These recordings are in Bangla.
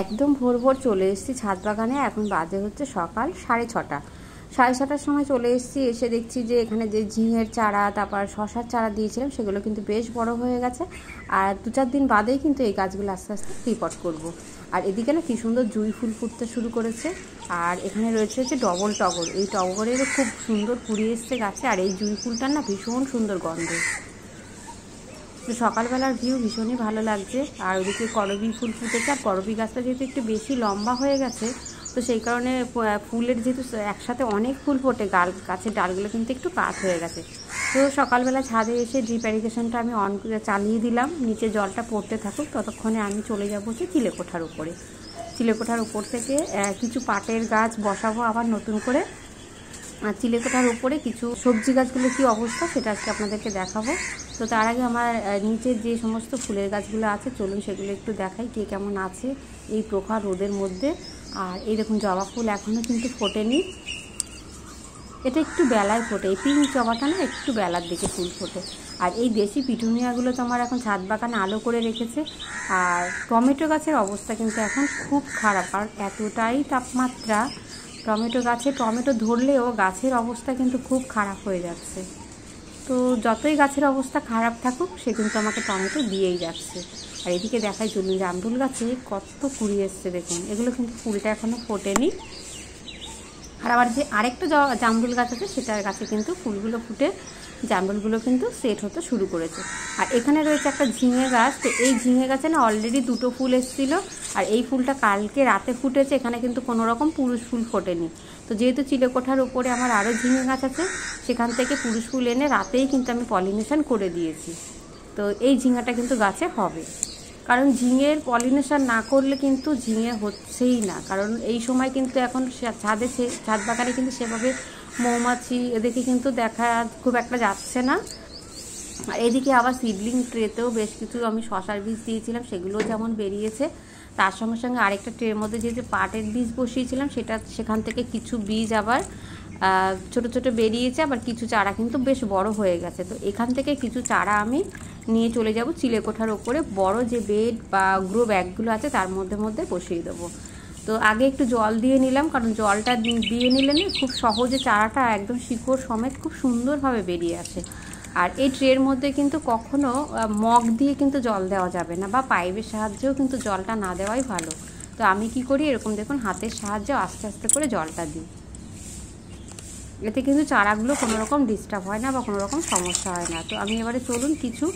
একদম ভোর ভোর চলে এসেছি ছাদ বাগানে। এখন বাজে হচ্ছে সকাল 6:30। 6:30টার সময় চলে এসেছি। এসে দেখছি যে এখানে যে ঝিঙের চারা, তারপর শশার চারা দিয়েছিলাম, সেগুলো কিন্তু বেশ বড় হয়ে গেছে। আর 2-4 দিন বাদেই কিন্তু এই গাছগুলো আস্তে আস্তে রিপোর্ট করব। আর এদিকে না কি সুন্দর জুঁই ফুল ফুটতে শুরু করেছে। আর এখানে রয়েছে হচ্ছে ডবল টগর। এই টগরেরও খুব সুন্দর কুড়ি এসছে গাছে। আর এই জুঁই ফুলটার না ভীষণ সুন্দর গন্ধ। তো সকালবেলার ভিউ ভীষণই ভালো লাগছে। আর ওদিকে করবী ফুল ফুটেছে। আর করবী গাছটা যেহেতু একটু বেশি লম্বা হয়ে গেছে, তো সেই কারণে ফুলের যেহেতু একসাথে অনেক ফুল ফোটে, গাছের ডালগুলো কিন্তু একটু কাত হয়ে গেছে। তো সকালবেলা ছাদে এসে ড্রিপ ইরিগেশনটা আমি চালিয়ে দিলাম। নিচে জলটা পড়তে থাকুক, ততক্ষণে আমি চলে যাবো হচ্ছে চিলেকোঠার উপরে। চিলেকোঠার উপর থেকে কিছু পাটের গাছ বসাবো আবার নতুন করে। আর চিলেকোঠার উপরে কিছু সবজি গাছগুলো কী অবস্থা সেটা আজকে আপনাদেরকে দেখাবো। তো তার আগে আমার নিচের যে সমস্ত ফুলের গাছগুলো আছে, চলুন সেগুলো একটু দেখাই কে কেমন আছে এই প্রখর রোদের মধ্যে। আর এই দেখুন জবা ফুল এখনও কিন্তু ফোটেনি, এটা একটু বেলায় ফোটে। এই পিঙ্ক জবাটা না একটু বেলার দিকে ফুল ফোটে। আর এই দেশি পিটুনিয়াগুলো তো আমার এখন ছাদ বাগানে আলো করে রেখেছে। আর টমেটো গাছের অবস্থা কিন্তু এখন খুব খারাপ, কারণ এতটাই তাপমাত্রা। টমেটো গাছে টমেটো ধরলেও গাছের অবস্থা কিন্তু খুব খারাপ হয়ে যাচ্ছে। তো যতই গাছের অবস্থা খারাপ থাকুক, সে কিন্তু আমাকে টমেটো দিয়েই যাচ্ছে। আর এদিকে দেখাই চলুন জামরুল গাছে কত কুড়ি এসছে দেখুন। এগুলো কিন্তু ফুলটা এখনও ফোটেনি। আর আবার যে আরেকটা জামরুল গাছ আছে, সেটার গাছে কিন্তু ফুলগুলো ফুটে জামরুলগুলো কিন্তু সেট হতে শুরু করেছে। আর এখানে রয়েছে একটা ঝিঙে গাছ। তো এই ঝিঙে গাছে না অলরেডি 2টো ফুল এসেছিল। আর এই ফুলটা কালকে রাতে ফুটেছে। এখানে কিন্তু কোনো রকম পুরুষ ফুল ফোটেনি। তো যেহেতু চিলেকোঠার উপরে আমার আরও ঝিঙে গাছ আছে, সেখান থেকে পুরুষ ফুল এনে রাতেই কিন্তু আমি পলিনেশন করে দিয়েছি। তো এই ঝিঙাটা কিন্তু গাছে হবে, কারণ ঝিঙের পলিনেশন না করলে কিন্তু ঝিঙে হচ্ছেই না। কারণ এই সময় কিন্তু এখন ছাদ বাগানে কিন্তু সেভাবে মৌমাছি এদিকে কিন্তু দেখা খুব একটা যাচ্ছে না। আর এদিকে আবার সিডলিং ট্রেতেও বেশ কিছু আমি শশার বীজ দিয়েছিলাম, সেগুলোও যেমন বেরিয়েছে। তার সঙ্গে সঙ্গে আরেকটা ট্রের মধ্যে যে পাটের বীজ বসিয়েছিলাম, সেখান থেকে কিছু বীজ আবার ছোট ছোট বেরিয়েছে। আবার কিছু চারা কিন্তু বেশ বড় হয়ে গেছে। তো এখান থেকে কিছু চারা আমি নিয়ে চলে যাব চিলেকোঠার ওপরে। বড় যে বেড বা গ্রো ব্যাগগুলো আছে তার মধ্যে মধ্যে বসিয়ে দেবো। তো আগে একটু জল দিয়ে নিলাম, কারণ জলটা দিয়ে নিলে না খুব সহজে চারাটা একদম শিকড় সমেত খুব সুন্দরভাবে বেরিয়ে আসে। আর এই ট্রের মধ্যে কিন্তু কখনো মগ দিয়ে কিন্তু জল দেওয়া যাবে না, বা পাইপের সাহায্যেও কিন্তু জলটা না দেওয়াই ভালো। তো আমি কি করি, এরকম দেখুন হাতের সাহায্যে আস্তে আস্তে করে জলটা দিই। এতে কিন্তু চারাগুলো কোনো রকম ডিস্টার্ব হয় না বা কোনো রকম সমস্যা হয় না। তো আমি এবারে চলুন কিছু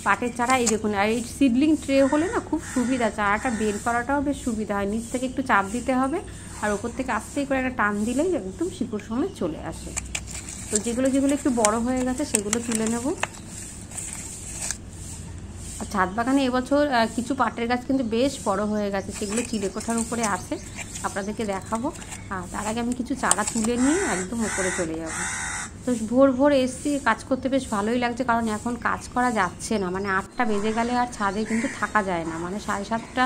পাটের চারা, এই দেখুন। আর এই সিডলিং ট্রে হলে না খুব সুবিধা, চারাটা বের করাটাও বেশ সুবিধা হয়। নিচ থেকে একটু চাপ দিতে হবে, আর ওপর থেকে আস্তেই করে একটা টান দিলেই একদম শিকড় সমেত চলে আসে। তো যেগুলো একটু বড় হয়ে গেছে সেগুলো তুলে নেব। আর ছাদ বাগানে এবছর কিছু পাটের গাছ কিন্তু বেশ বড় হয়ে গেছে, সেগুলো চিলেকোঠার উপরে আছে, আপনাদেরকে দেখাবো। আর তার আগে আমি কিছু চারা তুলে নিয়ে একদম উপরে চলে যাব। তো ভোর ভোর এসছি, কাজ করতে বেশ ভালোই লাগছে, কারণ এখন কাজ করা যাচ্ছে না। মানে 8টা বেজে গেলে আর ছাদে কিন্তু থাকা যায় না। মানে 7:30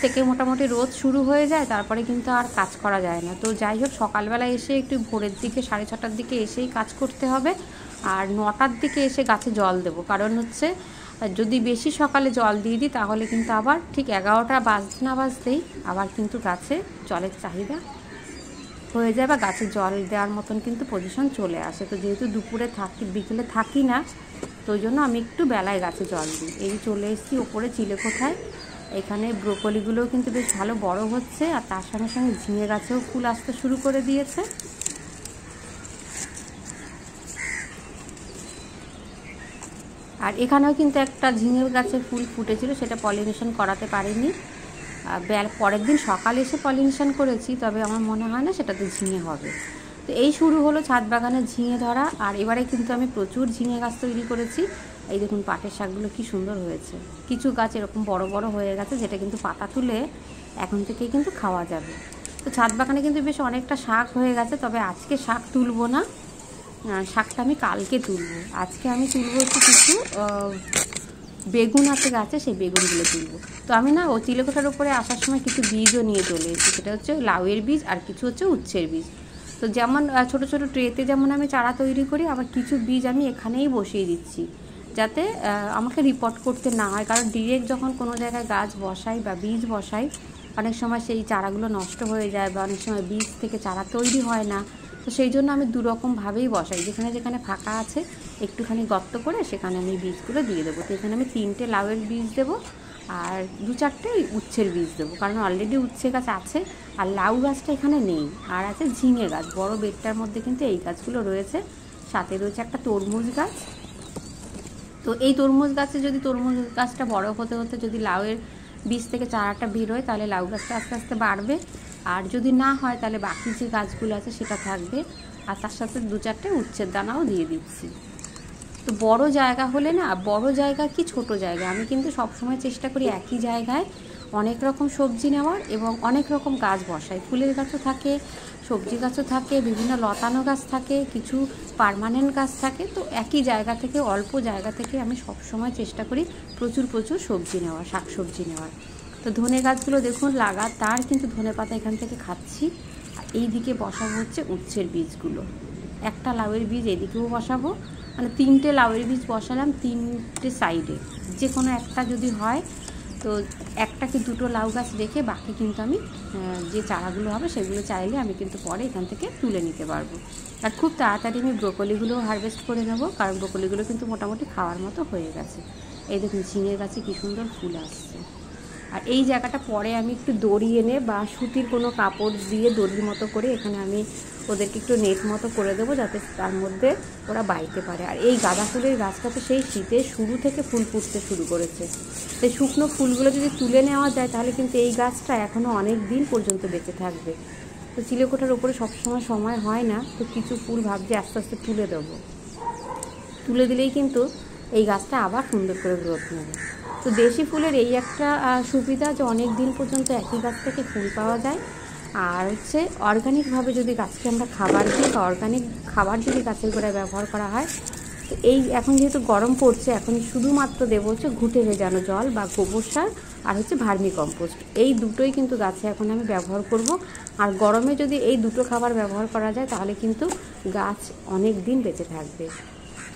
থেকে মোটামুটি রোদ শুরু হয়ে যায়, তারপরে কিন্তু আর কাজ করা যায় না। তো যাই হোক, সকালবেলা এসে একটু ভোরের দিকে 6:30টার দিকে এসেই কাজ করতে হবে। আর 9টার দিকে এসে গাছে জল দেবো, কারণ হচ্ছে যদি বেশি সকালে জল দিয়ে দিই, তাহলে কিন্তু আবার ঠিক 11টা বাজতে না বাজতেই আবার কিন্তু গাছে জলের চাহিদা হয়ে যায়, বা গাছে জল দেওয়ার মতন কিন্তু পজিশন চলে আসে। তো যেহেতু দুপুরে বিকেলে থাকি না, তো ওই জন্য আমি একটু বেলায় গাছে জল দিই। এই চলে এসেছি ওপরে চিলেকোঠায়। এখানে ব্রোকলিগুলোও কিন্তু বেশ ভালো বড় হচ্ছে। আর তার সঙ্গে সঙ্গে ঝিঙে গাছেও ফুল আসতে শুরু করে দিয়েছে। আর এখানেও কিন্তু একটা ঝিঙে গাছে ফুল ফুটেছিল, সেটা পলিনেশন করাতে পারিনি। পরের দিন সকালে এসে পলিনেশন করেছি, তবে আমার মনে হয় না সেটাতে ঝিঙে হবে। তো এই শুরু হলো ছাদ বাগানে ঝিঙে ধরা। আর এবারে কিন্তু আমি প্রচুর ঝিঙে গাছ তৈরি করেছি। এই দেখুন পাটের শাকগুলো কি সুন্দর হয়েছে। কিছু গাছ এরকম বড় বড় হয়ে গেছে, যেটা কিন্তু পাতা তুলে এখন থেকেই কিন্তু খাওয়া যাবে। তো ছাদ বাগানে কিন্তু বেশ অনেকটা শাক হয়ে গেছে, তবে আজকে শাক তুলবো না, শাকটা আমি কালকে তুলবো। আজকে আমি তুলবো হচ্ছে কিছু বেগুন আছে গাছে, সেই বেগুনগুলো তুলবো। তো আমি না চিলেকোঠার উপরে আসার সময় কিছু বীজও নিয়ে চলে এসেছি, সেটা হচ্ছে লাউয়ের বীজ আর কিছু হচ্ছে উচ্ছের বীজ। তো যেমন ছোট ছোট ট্রেতে যেমন আমি চারা তৈরি করি, আবার কিছু বীজ আমি এখানেই বসিয়ে দিচ্ছি, যাতে আমাকে রিপোর্ট করতে না হয়। কারণ ডিরেক্ট যখন কোনো জায়গায় গাছ বসাই বা বীজ বসাই, অনেক সময় সেই চারাগুলো নষ্ট হয়ে যায় বা অনেক সময় বীজ থেকে চারা তৈরি হয় না। তো সেই জন্য আমি দুরকমভাবেই বসাই, যেখানে যেখানে ফাঁকা আছে একটুখানি গর্ত করে সেখানে আমি বীজগুলো দিয়ে দেবো। তো এখানে আমি 3টে লাউয়ের বীজ দেবো আর 2-4টে উচ্ছের বীজ দেবো, কারণ অলরেডি উচ্ছে গাছ আছে আর লাউ গাছটা এখানে নেই। আর আছে ঝিঙে গাছ, বড় বেডটার মধ্যে কিন্তু এই গাছগুলো রয়েছে। সাথে রয়েছে একটা তরমুজ গাছ। তো এই তরমুজ গাছে যদি তরমুজ গাছটা বড় হতে হতে যদি লাউয়ের বীজ থেকে চারাটা বেরোয় তাহলে লাউ গাছটা আস্তে আস্তে বাড়বে, আর যদি না হয় তাহলে বাকি যে গাছগুলো আছে সেটা থাকবে। আর তার সাথে 2-4টে উচ্ছের দানাও দিয়ে দিচ্ছি। তো বড় জায়গা হলে না, বড় জায়গা কি ছোট জায়গা, আমি কিন্তু সবসময় চেষ্টা করি একই জায়গায় অনেক রকম সবজি নেওয়ার এবং অনেক রকম গাছ বসাই। ফুলের গাছও থাকে, সবজি গাছও থাকে, বিভিন্ন লতানো গাছ থাকে, কিছু পার্মানেন্ট গাছ থাকে। তো একই জায়গা থেকে, অল্প জায়গা থেকে আমি সবসময় চেষ্টা করি প্রচুর প্রচুর সবজি নেওয়ার, শাকসবজি নেওয়ার। তো ধনে গাছগুলো দেখুন লাগাতার কিন্তু ধনে পাতা এখান থেকে খাচ্ছি। আর এই দিকে বসাবো হচ্ছে উচ্ছের বীজগুলো। একটা লাউয়ের বীজ এদিকেও বসাবো, মানে 3টে লাউয়ের বীজ বসালাম 3টে সাইডে, যে কোনো একটা যদি হয় তো একটা কি 2টো লাউ গাছ রেখে বাকি কিন্তু আমি যে চারাগুলো হবে সেগুলো চাইলে আমি কিন্তু পরে এখান থেকে তুলে নিতে পারবো। আর খুব তাড়াতাড়ি আমি ব্রোকলিগুলো হারভেস্ট করে নেবো, কারণ ব্রোকলিগুলো কিন্তু মোটামুটি খাওয়ার মতো হয়ে গেছে। এই দেখুন ঝিঙে গাছে কী সুন্দর ফুল আসছে। আর এই জায়গাটা পরে আমি একটু দড়ি এনে বা সুতির কোনো কাপড় দিয়ে দড়ির মতো করে এখানে আমি ওদেরকে একটু নেট মতো করে দেবো, যাতে তার মধ্যে ওরা বাইতে পারে। আর এই গাঁদা ফুলের গাছটা তো সেই শীতের শুরু থেকে ফুল ফুটতে শুরু করেছে। তো শুকনো ফুলগুলো যদি তুলে নেওয়া যায় তাহলে কিন্তু এই গাছটা এখনও অনেক দিন পর্যন্ত বেঁচে থাকবে। তো চিলেকোঠার উপরে সবসময় সময় হয় না, তো কিছু ফুল ভাবছি আস্তে আস্তে তুলে দেবো। তুলে দিলেই কিন্তু এই গাছটা আবার সুন্দর করে গ্রোথ নেবে। তো দেশি ফুলের এই একটা সুবিধা যে অনেক দিন পর্যন্ত একই গাছ থেকে ফুল পাওয়া যায়। আর হচ্ছে অর্গানিকভাবে যদি গাছকে আমরা খাবার দিই বা অর্গানিক খাবার যদি গাছের গোড়ায় ব্যবহার করা হয়, তো এই এখন যেহেতু গরম পড়ছে, এখন শুধুমাত্র দেবো হচ্ছে ঘুঁটে ভেজানো জল বা গোবর সার আর হচ্ছে ভার্মি কম্পোস্ট। এই দুটোই কিন্তু গাছে এখন আমি ব্যবহার করব। আর গরমে যদি এই দুটো খাবার ব্যবহার করা যায় তাহলে কিন্তু গাছ অনেক দিন বেঁচে থাকবে।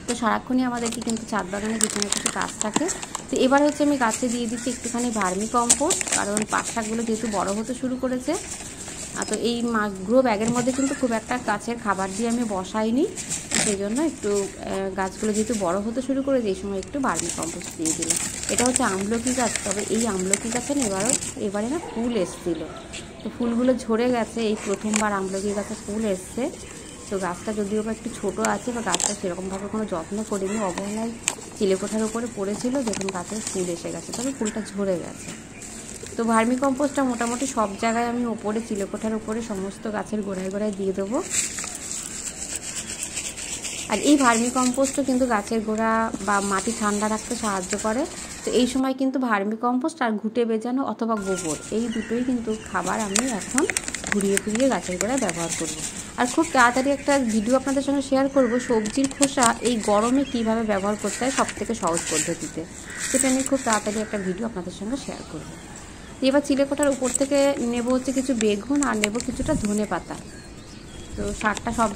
তো সারাক্ষণই আমাদেরকে কিন্তু ছাদ বাগানে কিছু না কিছু কাজ থাকে। তো এবার হচ্ছে আমি গাছে দিয়ে দিচ্ছি একটুখানি ভার্মি কম্পোস্ট, কারণ পাট শাকগুলো যেহেতু বড় হতে শুরু করেছে। তো এই গ্রো ব্যাগের মধ্যে কিন্তু খুব একটা গাছের খাবার দিয়ে আমি বসাইনি, সেই জন্য একটু গাছগুলো যেহেতু বড় হতে শুরু করেছে এই সময় একটু ভার্মি কম্পোস্ট দিয়ে দিলাম। এটা হচ্ছে আমলকি গাছ, তবে এই আমলকি গাছে না এবারে না ফুল এসেছিল, তো ফুলগুলো ঝরে গেছে। এই প্রথমবার আমলকি গাছে ফুল এসছে। তো গাছটা যদিও বা একটু ছোটো আছে বা গাছটা সেরকমভাবে কোনো যত্ন করিনি, অবহেলায় চিলেকোঠার উপরে পড়েছিল, দেখুন গাছের ফুল এসে গেছে, তবে ফুলটা ঝরে গেছে। তো ভার্মি কম্পোস্টটা মোটামুটি সব জায়গায় আমি ওপরে চিলেকোঠার উপরে সমস্ত গাছের গোড়ায় গোড়ায় দিয়ে দেবো। আর এই ভার্মি কম্পোস্টও কিন্তু গাছের গোড়া বা মাটি ঠান্ডা রাখতে সাহায্য করে। তো এই সময় কিন্তু ভার্মি কম্পোস্ট আর ঘুঁটে ভেজানো অথবা গোবর, এই দুটোই কিন্তু খাবার আমি এখন ঘুরিয়ে ফিরিয়ে গাছের গোড়ায় ব্যবহার করব। আর খুব তাড়াতাড়ি একটা ভিডিও আপনাদের সঙ্গে শেয়ার করব সবজির খোসা এই গরমে কীভাবে ব্যবহার করতে হয় সবথেকে সহজ পদ্ধতিতে, সেটা নিয়ে খুব তাড়াতাড়ি একটা ভিডিও আপনাদের সঙ্গে শেয়ার করব। এবার চিলেকোঠার উপর থেকে নেব হচ্ছে কিছু বেগুন আর নেব কিছুটা ধনে পাতা। তো সারটা সব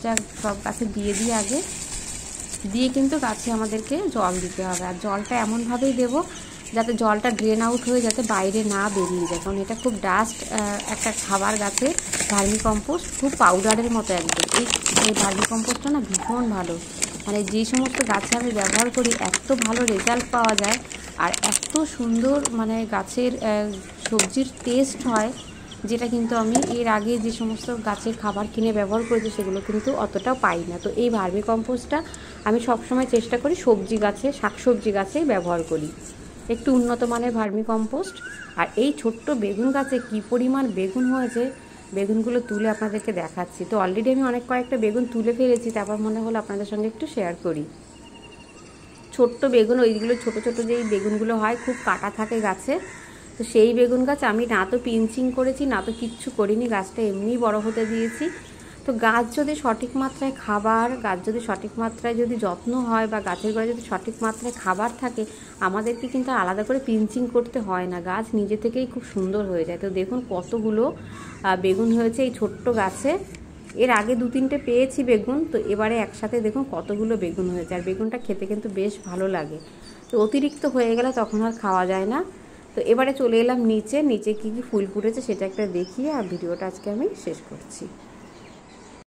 গাছে দিয়ে আগে দিয়ে কিন্তু গাছে আমাদেরকে জল দিতে হবে। আর জলটা এমনভাবেই দেবো যাতে জলটা ড্রেন আউট হয়ে যাতে বাইরে না বেরিয়ে যায়, কারণ এটা খুব ডাস্ট একটা খাবার গাছে। ভার্মি কম্পোস্ট খুব পাউডারের মতো একদম। এই ভার্মি কম্পোস্টটা না ভীষণ ভালো, মানে যে সমস্ত গাছে আমি ব্যবহার করি এত ভালো রেজাল্ট পাওয়া যায় আর এত সুন্দর মানে গাছের সবজির টেস্ট হয়, যেটা কিন্তু আমি এর আগে যে সমস্ত গাছের খাবার কিনে ব্যবহার করেছি সেগুলো কিন্তু অতটাও পাই না। তো এই ভার্মি কম্পোস্টটা আমি সবসময় চেষ্টা করি সবজি গাছে, শাকসবজি গাছেই ব্যবহার করি, একটু উন্নত মানের ভার্মি কম্পোস্ট। আর এই ছোট্ট বেগুন গাছে কী পরিমাণ বেগুন হয়েছে, বেগুনগুলো তুলে আপনাদেরকে দেখাচ্ছি। তো অলরেডি আমি কয়েকটা বেগুন তুলে ফেলেছি, তারপর মনে হলো আপনাদের সঙ্গে একটু শেয়ার করি। ছোট্ট বেগুন, ওইগুলো ছোটো ছোটো যেই বেগুনগুলো হয় খুব কাটা থাকে গাছে, তো সেই বেগুন গাছ আমি না তো পিঞ্চিং করেছি না তো কিচ্ছু করিনি, গাছটা এমনিই বড় হতে দিয়েছি। তো গাছ যদি সঠিক মাত্রায় খাবার, গাছ যদি সঠিক মাত্রায় যদি যত্ন হয় বা গাছের গোড়ায় যদি সঠিক মাত্রায় খাবার থাকে, আমাদেরকে কিন্তু আলাদা করে পিঞ্চিং করতে হয় না, গাছ নিজে থেকেই খুব সুন্দর হয়ে যায়। তো দেখুন কতগুলো বেগুন হয়েছে এই ছোট্ট গাছে। এর আগে 2-3টে পেয়েছি বেগুন, তো এবারে একসাথে দেখুন কতগুলো বেগুন হয়েছে। আর বেগুনটা খেতে কিন্তু বেশ ভালো লাগে, তো অতিরিক্ত হয়ে গেলে তখন আর খাওয়া যায় না। তো এবারে চলে এলাম নিচে, নিচে কী কী ফুল ফুটেছে সেটা একটা দেখিয়ে আর ভিডিওটা আজকে আমি শেষ করছি।